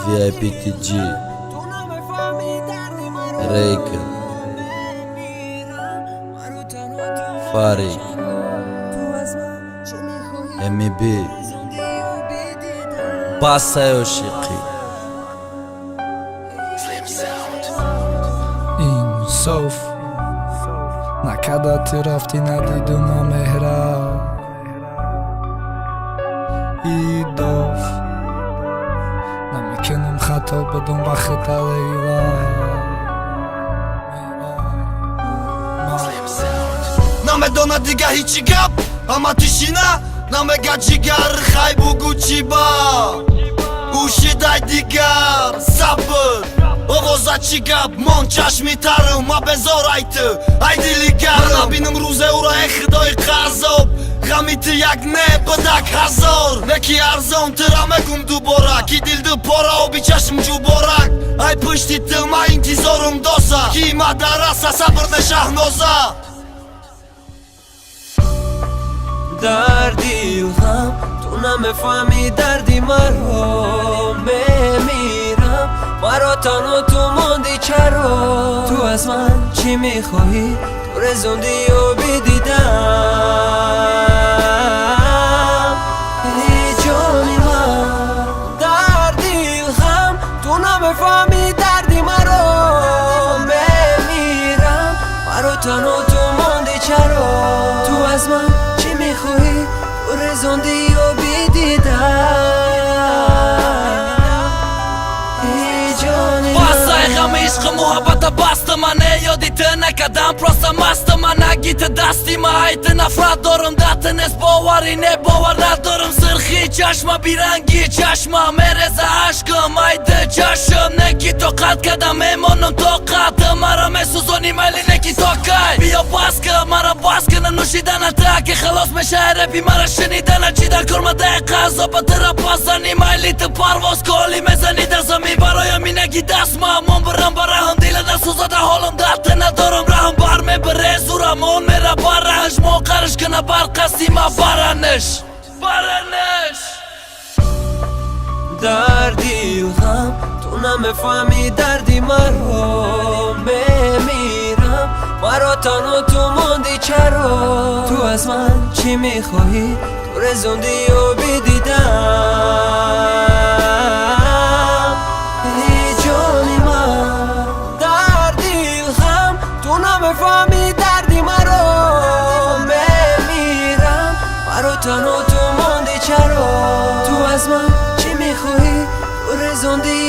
VIPTG Rejkën Farik MEB Basa jo shiki این صوف نکداتی رفتی ندیدم مهرا ایدوف نمیکنم خطا بدون وقت نمیدونه دیگه هیچی گپ اما تیشینه نمیگه جیگر خی بگو چی با گوشی دای دیگر صبر آوازه چی گپ من چشمی ترم ما بزار ایتو ای دیلی گرم نبینم روزه او را خدای قذاب غمیتی یک نه بدک هزار نکی ارزان ترا مگم دوباره کی دل دو پارا و بی چشم جو بارک ای پشتی تل ما انتظارم داسه کی ما درسه صبر نشهنازه دردی غم تو نمیفهمی دردی مرا بمیرم مرا تنها تو ماندی چرا تو از من چی میخواهی تو رزوندی و بیدیدم ای جانی من دردی غم تو نمیفهمی دردی مرا بمیرم مرا تنها تو ماندی چرا تو از من میخوایی تو رزوندی و بیدیدم ای جانی باسای غم عشق محبت بست منه یادی ته نکدم پراستا مست من نگیت دستی من ایت نفرت دارم دت نست باوری نه باور ندارم سرخی چشم بیرنگی چشم مرز عشقم ایده چشم نگی تو قد کدم میمانم تو قد مرا میسوزونی ملی نگی تو کای بیا باز که مرا باز کنه نوشیدن تا که خلاص میشه رپی مرا شنیدن چی در کرمه دقیقه زبط را پاسنی ملی تو پرواز کلی میزنی در زمین برایم می نگی دست من برم برهم دیل نسوزده حالم دت ندارم رحم بر میبره زورمون میره برنش موقرش کنه بر قسیمه برنش دردی غم تو نمیفهمی دردی مرا بمیرم مرا تنها تو ماندی چرا تو از من چی میخواهی تو رزوندی و بیدیدم ای جانی من دردی غم تو نمیفهمی دردی مرا بمیرم مرا تنها تو ماندی چرا تو از من چی میخواهی تو رزوندی